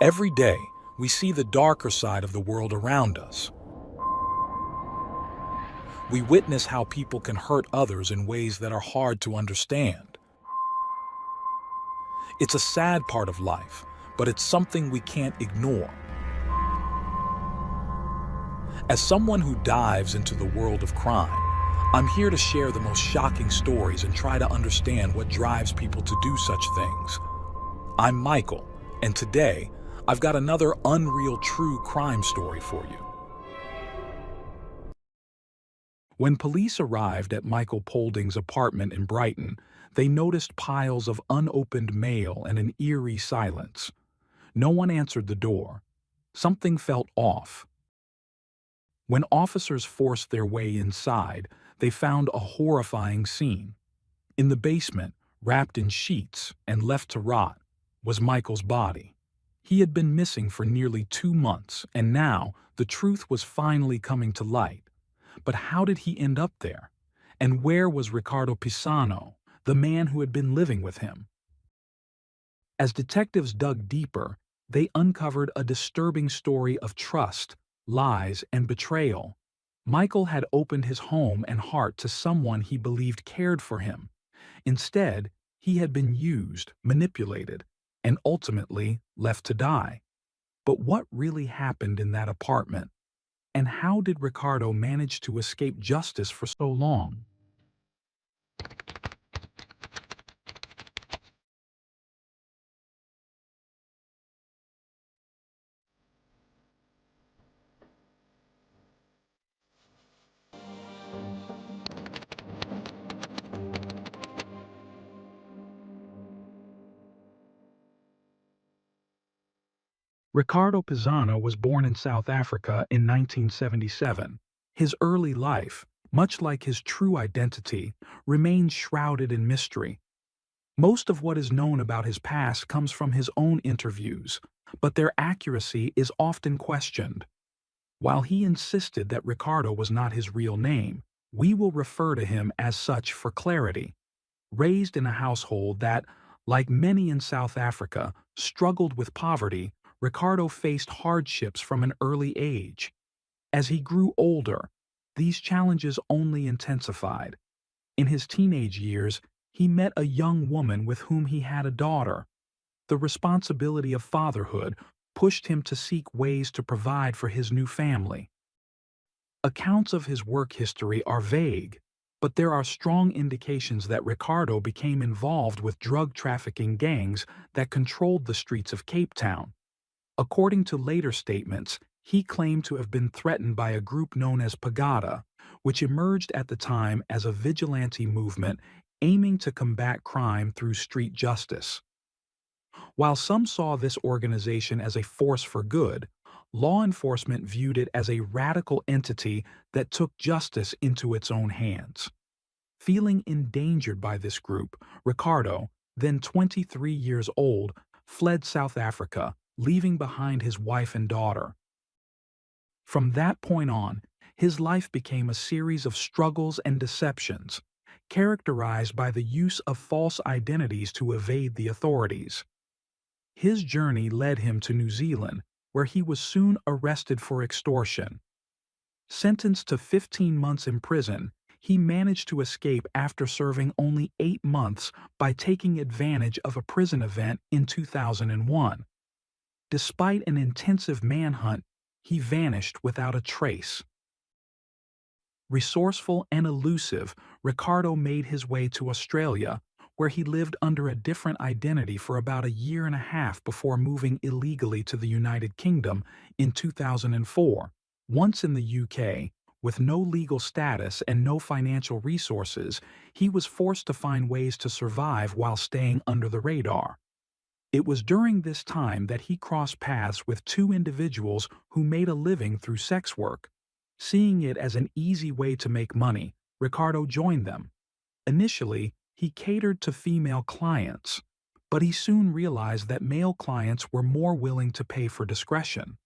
Every day, we see the darker side of the world around us. We witness how people can hurt others in ways that are hard to understand. It's a sad part of life, but it's something we can't ignore. As someone who dives into the world of crime, I'm here to share the most shocking stories and try to understand what drives people to do such things. I'm Michael, and today, I've got another unreal true crime story for you. When police arrived at Michael Polding's apartment in Brighton, they noticed piles of unopened mail and an eerie silence. No one answered the door. Something felt off. When officers forced their way inside, they found a horrifying scene. In the basement, wrapped in sheets and left to rot, was Michael's body. He had been missing for nearly 2 months, and now the truth was finally coming to light. But how did he end up there? And where was Riccardo Pisano, the man who had been living with him? As detectives dug deeper, they uncovered a disturbing story of trust, lies, and betrayal. Michael had opened his home and heart to someone he believed cared for him. Instead, he had been used, manipulated, and ultimately left to die. But what really happened in that apartment? And how did Riccardo manage to escape justice for so long? Riccardo Pisano was born in South Africa in 1977. His early life, much like his true identity, remains shrouded in mystery. Most of what is known about his past comes from his own interviews, but their accuracy is often questioned. While he insisted that Riccardo was not his real name, we will refer to him as such for clarity. Raised in a household that, like many in South Africa, struggled with poverty, Riccardo faced hardships from an early age. As he grew older, these challenges only intensified. In his teenage years, he met a young woman with whom he had a daughter. The responsibility of fatherhood pushed him to seek ways to provide for his new family. Accounts of his work history are vague, but there are strong indications that Riccardo became involved with drug trafficking gangs that controlled the streets of Cape Town. According to later statements, he claimed to have been threatened by a group known as Pagada, which emerged at the time as a vigilante movement aiming to combat crime through street justice. While some saw this organization as a force for good, law enforcement viewed it as a radical entity that took justice into its own hands. Feeling endangered by this group, Riccardo, then 23 years old, fled South Africa, leaving behind his wife and daughter. From that point on, his life became a series of struggles and deceptions, characterized by the use of false identities to evade the authorities. His journey led him to New Zealand, where he was soon arrested for extortion. Sentenced to 15 months in prison, he managed to escape after serving only 8 months by taking advantage of a prison event in 2001. Despite an intensive manhunt, he vanished without a trace. Resourceful and elusive, Riccardo made his way to Australia, where he lived under a different identity for about a year and a half before moving illegally to the United Kingdom in 2004. Once in the UK, with no legal status and no financial resources, he was forced to find ways to survive while staying under the radar. It was during this time that he crossed paths with 2 individuals who made a living through sex work. Seeing it as an easy way to make money, Riccardo joined them. Initially, he catered to female clients, but he soon realized that male clients were more willing to pay for discretion.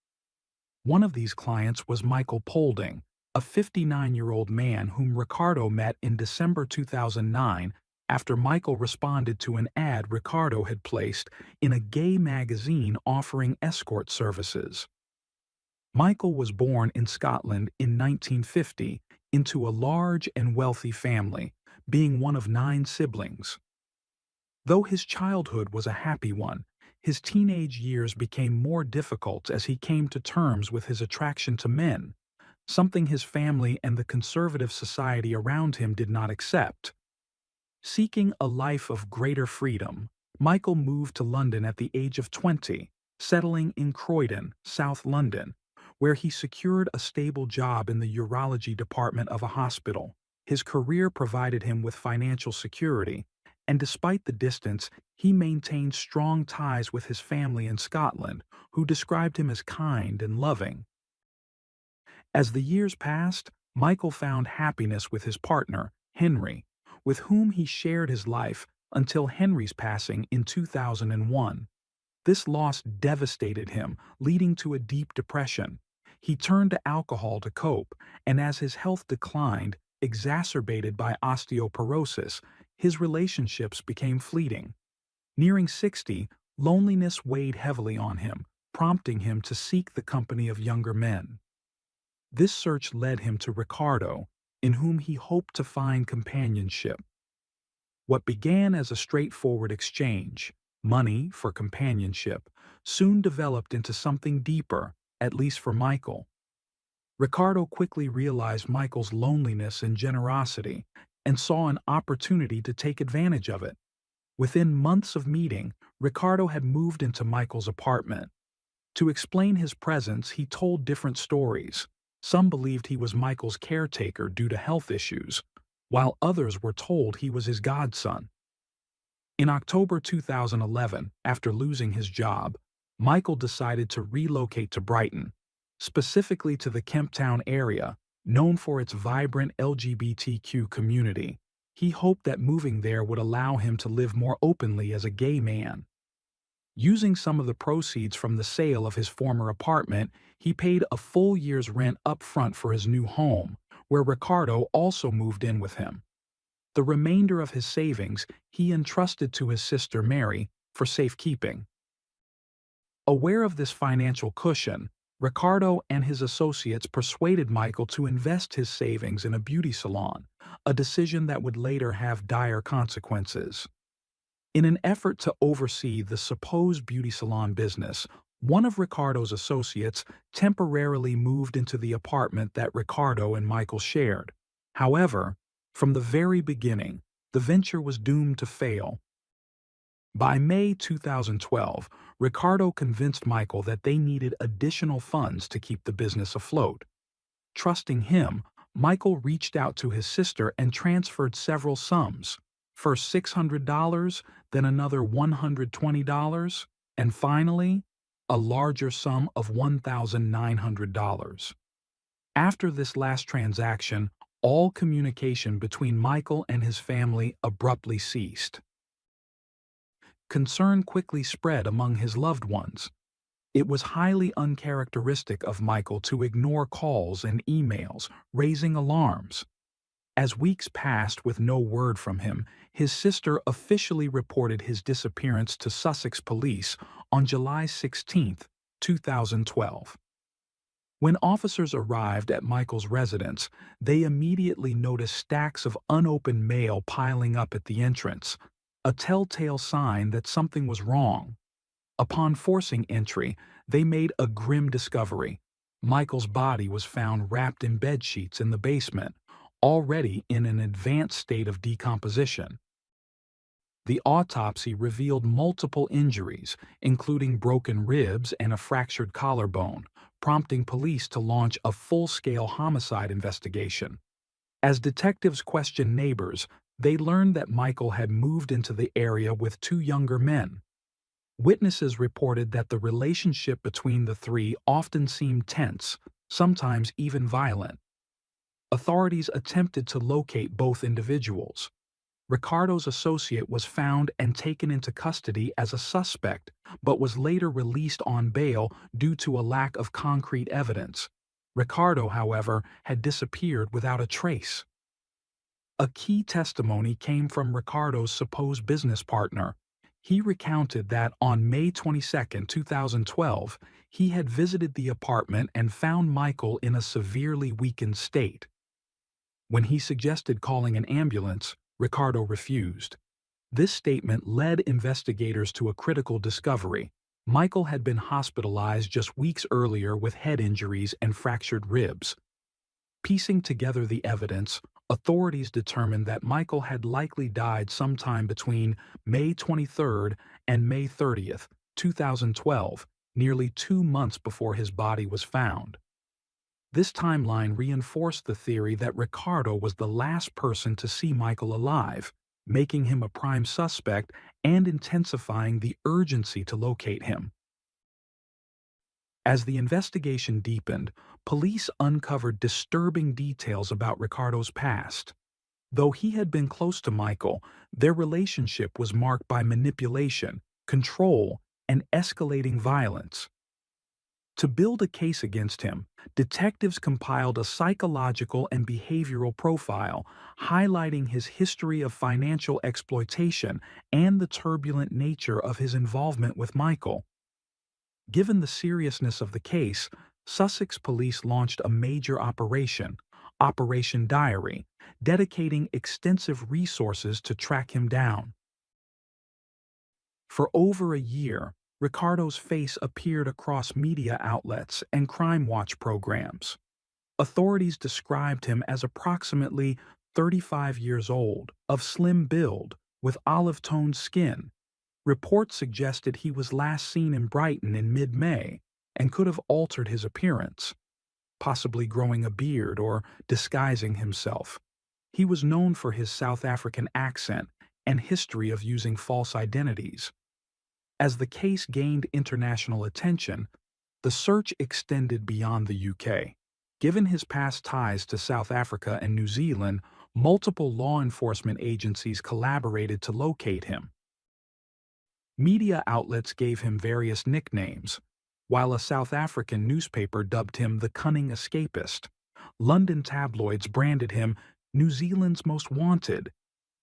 One of these clients was Michael Polding, a 59-year-old man whom Riccardo met in December 2009 after Michael responded to an ad Ricardo had placed in a gay magazine offering escort services. Michael was born in Scotland in 1950 into a large and wealthy family, being one of 9 siblings. Though his childhood was a happy one, his teenage years became more difficult as he came to terms with his attraction to men, something his family and the conservative society around him did not accept. Seeking a life of greater freedom, Michael moved to London at the age of 20, settling in Croydon, South London, where he secured a stable job in the urology department of a hospital. His career provided him with financial security, and despite the distance, he maintained strong ties with his family in Scotland, who described him as kind and loving. As the years passed, Michael found happiness with his partner, Henry, with whom he shared his life until Henry's passing in 2001. This loss devastated him, leading to a deep depression. He turned to alcohol to cope, and as his health declined, exacerbated by osteoporosis, his relationships became fleeting. Nearing 60, loneliness weighed heavily on him, prompting him to seek the company of younger men. This search led him to Ricardo, in whom he hoped to find companionship. What began as a straightforward exchange, money for companionship, soon developed into something deeper, at least for Michael. Ricardo quickly realized Michael's loneliness and generosity and saw an opportunity to take advantage of it. Within months of meeting, Ricardo had moved into Michael's apartment. To explain his presence, he told different stories. Some believed he was Michael's caretaker due to health issues, while others were told he was his godson. In October 2011, after losing his job, Michael decided to relocate to Brighton, specifically to the Kemptown area, known for its vibrant LGBTQ community. He hoped that moving there would allow him to live more openly as a gay man. Using some of the proceeds from the sale of his former apartment, he paid a full year's rent up front for his new home, where Ricardo also moved in with him. The remainder of his savings he entrusted to his sister Mary for safekeeping. Aware of this financial cushion, Ricardo and his associates persuaded Michael to invest his savings in a beauty salon, a decision that would later have dire consequences. In an effort to oversee the supposed beauty salon business, one of Ricardo's associates temporarily moved into the apartment that Ricardo and Michael shared. However, from the very beginning, the venture was doomed to fail. By May 2012, Ricardo convinced Michael that they needed additional funds to keep the business afloat. Trusting him, Michael reached out to his sister and transferred several sums, first $600, then another $120, and finally, a larger sum of $1,900. After this last transaction, all communication between Michael and his family abruptly ceased. Concern quickly spread among his loved ones. It was highly uncharacteristic of Michael to ignore calls and emails, raising alarms. As weeks passed with no word from him, his sister officially reported his disappearance to Sussex Police on July 16, 2012. When officers arrived at Michael's residence, they immediately noticed stacks of unopened mail piling up at the entrance, a telltale sign that something was wrong. Upon forcing entry, they made a grim discovery. Michael's body was found wrapped in bedsheets in the basement, already in an advanced state of decomposition. The autopsy revealed multiple injuries, including broken ribs and a fractured collarbone, prompting police to launch a full-scale homicide investigation. As detectives questioned neighbors, they learned that Michael had moved into the area with 2 younger men. Witnesses reported that the relationship between the 3 often seemed tense, sometimes even violent. Authorities attempted to locate both individuals. Ricardo's associate was found and taken into custody as a suspect, but was later released on bail due to a lack of concrete evidence. Ricardo, however, had disappeared without a trace. A key testimony came from Ricardo's supposed business partner. He recounted that on May 22, 2012, he had visited the apartment and found Michael in a severely weakened state. When he suggested calling an ambulance, Ricardo refused. This statement led investigators to a critical discovery. Michael had been hospitalized just weeks earlier with head injuries and fractured ribs. Piecing together the evidence, authorities determined that Michael had likely died sometime between May 23 and May 30, 2012, nearly 2 months before his body was found. This timeline reinforced the theory that Ricardo was the last person to see Michael alive, making him a prime suspect and intensifying the urgency to locate him. As the investigation deepened, police uncovered disturbing details about Ricardo's past. Though he had been close to Michael, their relationship was marked by manipulation, control, and escalating violence. To build a case against him, detectives compiled a psychological and behavioral profile, highlighting his history of financial exploitation and the turbulent nature of his involvement with Michael. Given the seriousness of the case, Sussex police launched a major operation, Operation Diary, dedicating extensive resources to track him down. For over a year, Ricardo's face appeared across media outlets and Crime Watch programs. Authorities described him as approximately 35 years old, of slim build, with olive-toned skin. Reports suggested he was last seen in Brighton in mid-May and could have altered his appearance, possibly growing a beard or disguising himself. He was known for his South African accent and history of using false identities. As the case gained international attention, the search extended beyond the UK. Given his past ties to South Africa and New Zealand, multiple law enforcement agencies collaborated to locate him. Media outlets gave him various nicknames, while a South African newspaper dubbed him the cunning escapist. London tabloids branded him New Zealand's most wanted,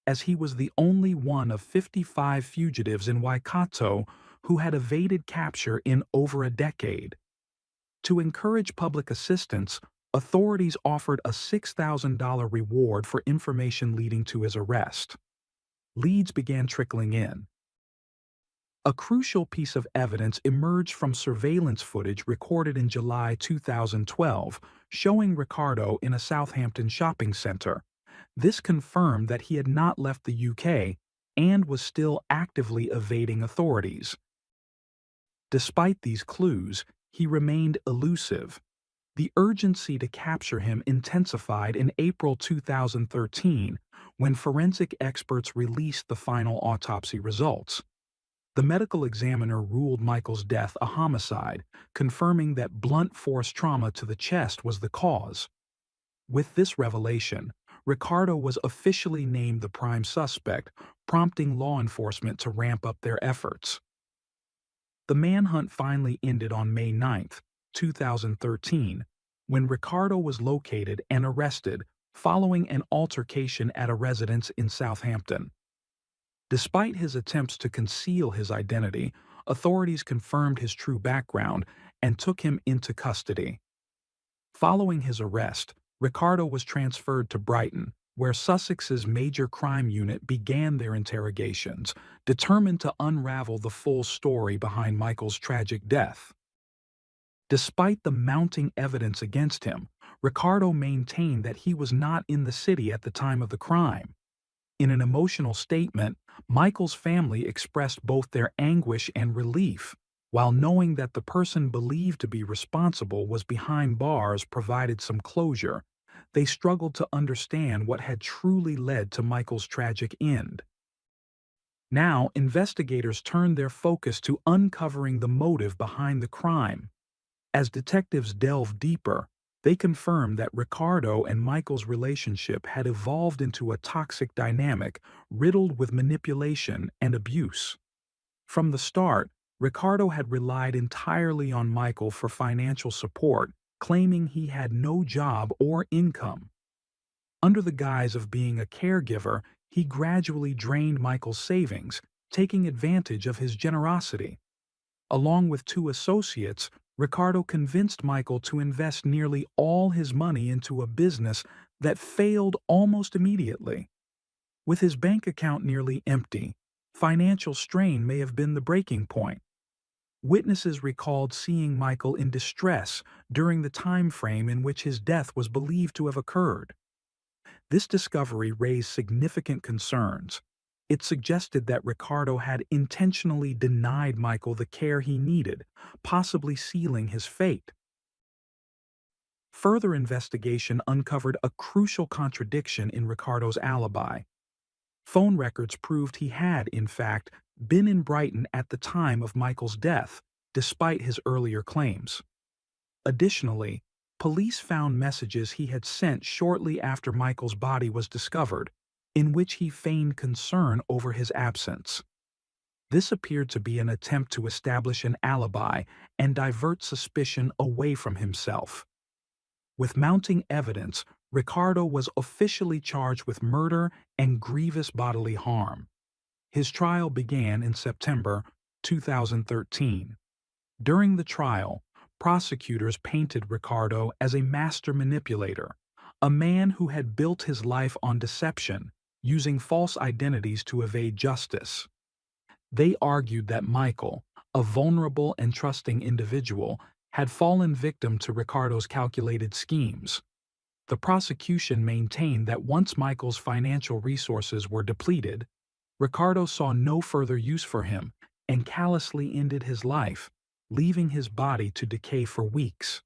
as he was the only one of 55 fugitives in Waikato who had evaded capture in over a decade. To encourage public assistance, authorities offered a $6,000 reward for information leading to his arrest. Leads began trickling in. A crucial piece of evidence emerged from surveillance footage recorded in July 2012, showing Ricardo in a Southampton shopping center. This confirmed that he had not left the UK and was still actively evading authorities. Despite these clues, he remained elusive. The urgency to capture him intensified in April 2013 when forensic experts released the final autopsy results. The medical examiner ruled Michael's death a homicide, confirming that blunt force trauma to the chest was the cause. With this revelation, Ricardo was officially named the prime suspect, prompting law enforcement to ramp up their efforts. The manhunt finally ended on May 9, 2013, when Ricardo was located and arrested following an altercation at a residence in Southampton. Despite his attempts to conceal his identity, authorities confirmed his true background and took him into custody. Following his arrest, Ricardo was transferred to Brighton, where Sussex's major crime unit began their interrogations, determined to unravel the full story behind Michael's tragic death. Despite the mounting evidence against him, Ricardo maintained that he was not in the city at the time of the crime. In an emotional statement, Michael's family expressed both their anguish and relief, while knowing that the person believed to be responsible was behind bars provided some closure. They struggled to understand what had truly led to Michael's tragic end. Now, investigators turned their focus to uncovering the motive behind the crime. As detectives delved deeper, they confirmed that Ricardo and Michael's relationship had evolved into a toxic dynamic riddled with manipulation and abuse. From the start, Ricardo had relied entirely on Michael for financial support, claiming he had no job or income. Under the guise of being a caregiver, he gradually drained Michael's savings, taking advantage of his generosity. Along with two associates, Ricardo convinced Michael to invest nearly all his money into a business that failed almost immediately. With his bank account nearly empty, financial strain may have been the breaking point. Witnesses recalled seeing Michael in distress during the time frame in which his death was believed to have occurred. This discovery raised significant concerns. It suggested that Ricardo had intentionally denied Michael the care he needed, possibly sealing his fate. Further investigation uncovered a crucial contradiction in Ricardo's alibi. Phone records proved he had, in fact, been in Brighton at the time of Michael's death, despite his earlier claims. Additionally, police found messages he had sent shortly after Michael's body was discovered, in which he feigned concern over his absence. This appeared to be an attempt to establish an alibi and divert suspicion away from himself. With mounting evidence, Ricardo was officially charged with murder and grievous bodily harm. His trial began in September 2013. During the trial, prosecutors painted Ricardo as a master manipulator, a man who had built his life on deception, using false identities to evade justice. They argued that Michael, a vulnerable and trusting individual, had fallen victim to Ricardo's calculated schemes. The prosecution maintained that once Michael's financial resources were depleted, Ricardo saw no further use for him and callously ended his life, leaving his body to decay for weeks.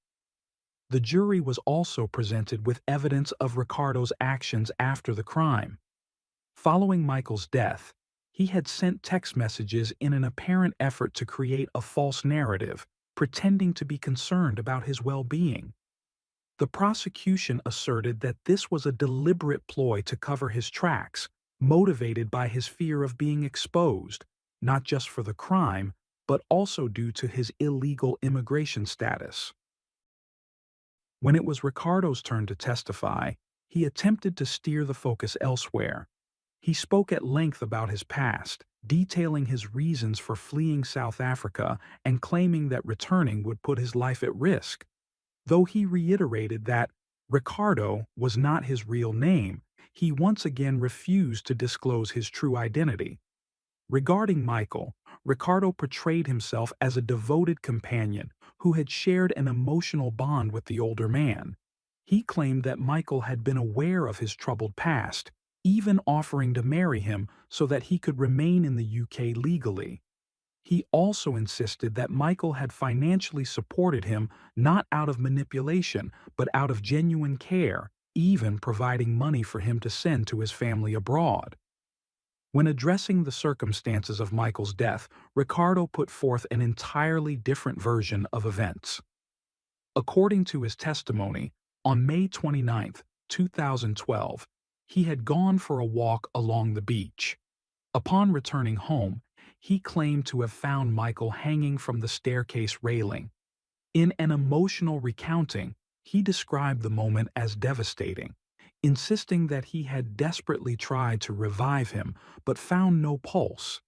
The jury was also presented with evidence of Ricardo's actions after the crime. Following Michael's death, he had sent text messages in an apparent effort to create a false narrative, pretending to be concerned about his well-being. The prosecution asserted that this was a deliberate ploy to cover his tracks, motivated by his fear of being exposed, not just for the crime, but also due to his illegal immigration status. When it was Ricardo's turn to testify, he attempted to steer the focus elsewhere. He spoke at length about his past, detailing his reasons for fleeing South Africa and claiming that returning would put his life at risk. Though he reiterated that Ricardo was not his real name, he once again refused to disclose his true identity. Regarding Michael, Ricardo portrayed himself as a devoted companion who had shared an emotional bond with the older man. He claimed that Michael had been aware of his troubled past, even offering to marry him so that he could remain in the UK legally. He also insisted that Michael had financially supported him not out of manipulation, but out of genuine care, even providing money for him to send to his family abroad. When addressing the circumstances of Michael's death, Ricardo put forth an entirely different version of events. According to his testimony, on May 29, 2012, he had gone for a walk along the beach. Upon returning home, he claimed to have found Michael hanging from the staircase railing. In an emotional recounting, he described the moment as devastating, insisting that he had desperately tried to revive him but found no pulse.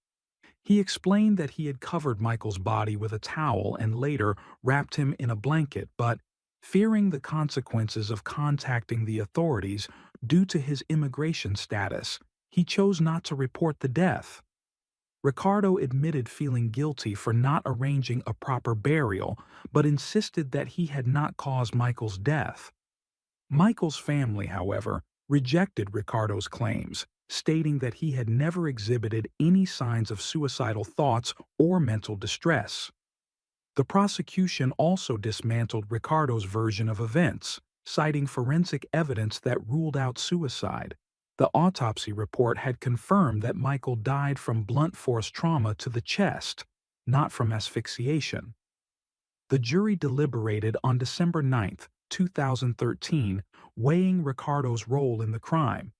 He explained that he had covered Michael's body with a towel and later wrapped him in a blanket, but, fearing the consequences of contacting the authorities due to his immigration status, he chose not to report the death. Ricardo admitted feeling guilty for not arranging a proper burial, but insisted that he had not caused Michael's death. Michael's family, however, rejected Ricardo's claims, stating that he had never exhibited any signs of suicidal thoughts or mental distress. The prosecution also dismantled Ricardo's version of events, citing forensic evidence that ruled out suicide. The autopsy report had confirmed that Michael died from blunt force trauma to the chest, not from asphyxiation. The jury deliberated on December 9, 2013, weighing Ricardo's role in the crime.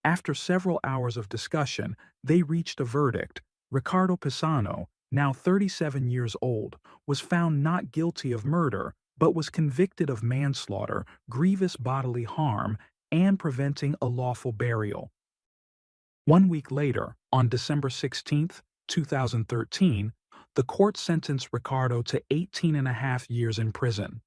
After several hours of discussion, they reached a verdict. Ricardo Pisano, now 37 years old, was found not guilty of murder, but was convicted of manslaughter, grievous bodily harm, and preventing a lawful burial. 1 week later, on December 16, 2013, the court sentenced Ricardo to 18 and a half years in prison.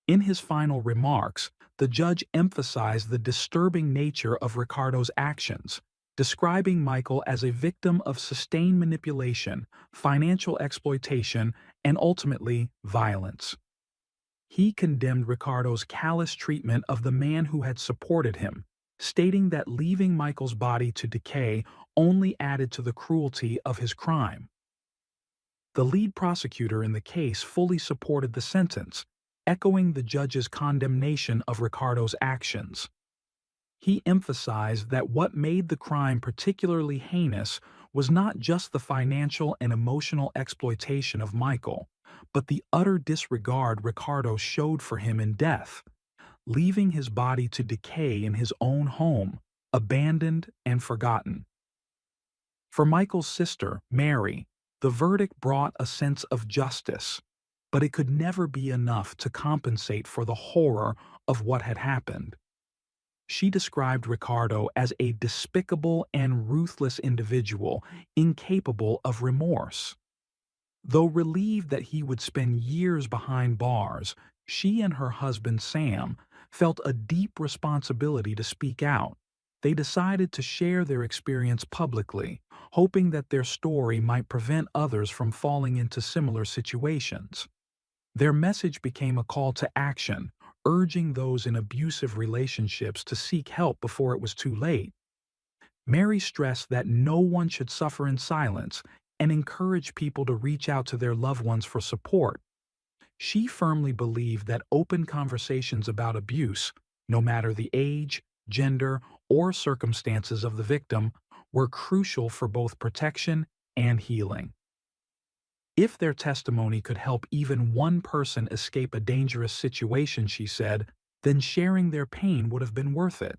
In his final remarks, the judge emphasized the disturbing nature of Ricardo's actions, describing Michael as a victim of sustained manipulation, financial exploitation, and ultimately, violence. He condemned Ricardo's callous treatment of the man who had supported him, stating that leaving Michael's body to decay only added to the cruelty of his crime. The lead prosecutor in the case fully supported the sentence, echoing the judge's condemnation of Ricardo's actions. He emphasized that what made the crime particularly heinous was not just the financial and emotional exploitation of Michael, but the utter disregard Ricardo showed for him in death, leaving his body to decay in his own home, abandoned and forgotten. For Michael's sister, Mary, the verdict brought a sense of justice, but it could never be enough to compensate for the horror of what had happened. She described Ricardo as a despicable and ruthless individual, incapable of remorse. Though relieved that he would spend years behind bars, she and her husband Sam felt a deep responsibility to speak out. They decided to share their experience publicly, hoping that their story might prevent others from falling into similar situations. Their message became a call to action, urging those in abusive relationships to seek help before it was too late. Mary stressed that no one should suffer in silence and encouraged people to reach out to their loved ones for support. She firmly believed that open conversations about abuse, no matter the age, gender, or circumstances of the victim, were crucial for both protection and healing. If their testimony could help even one person escape a dangerous situation, she said, then sharing their pain would have been worth it.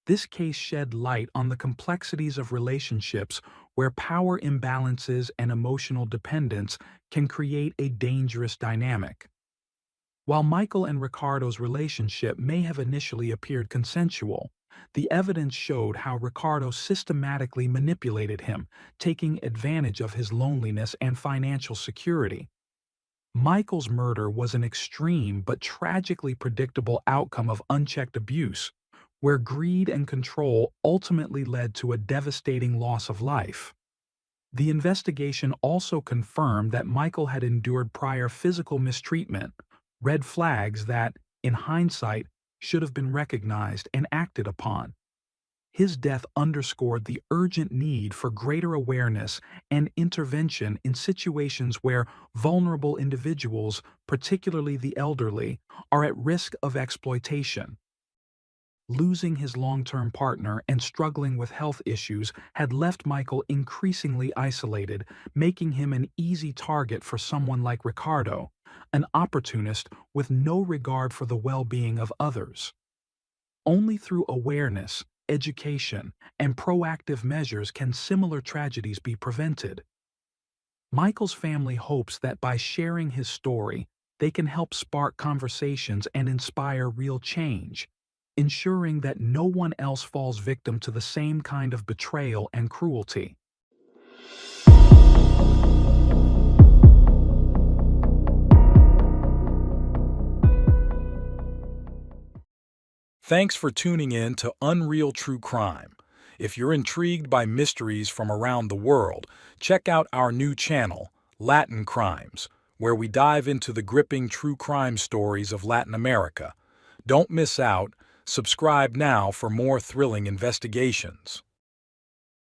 This case shed light on the complexities of relationships where power imbalances and emotional dependence can create a dangerous dynamic. While Michael and Ricardo's relationship may have initially appeared consensual, the evidence showed how Ricardo systematically manipulated him, taking advantage of his loneliness and financial security. Michael's murder was an extreme but tragically predictable outcome of unchecked abuse, where greed and control ultimately led to a devastating loss of life. The investigation also confirmed that Michael had endured prior physical mistreatment, red flags that, in hindsight, should have been recognized and acted upon. His death underscored the urgent need for greater awareness and intervention in situations where vulnerable individuals, particularly the elderly, are at risk of exploitation. Losing his long-term partner and struggling with health issues had left Michael increasingly isolated, making him an easy target for someone like Ricardo, an opportunist with no regard for the well-being of others. Only through awareness, education, and proactive measures can similar tragedies be prevented. Michael's family hopes that by sharing his story, they can help spark conversations and inspire real change, ensuring that no one else falls victim to the same kind of betrayal and cruelty. Thanks for tuning in to Unreal True Crime. If you're intrigued by mysteries from around the world, check out our new channel, Latin Crimes, where we dive into the gripping true crime stories of Latin America. Don't miss out. Subscribe now for more thrilling investigations.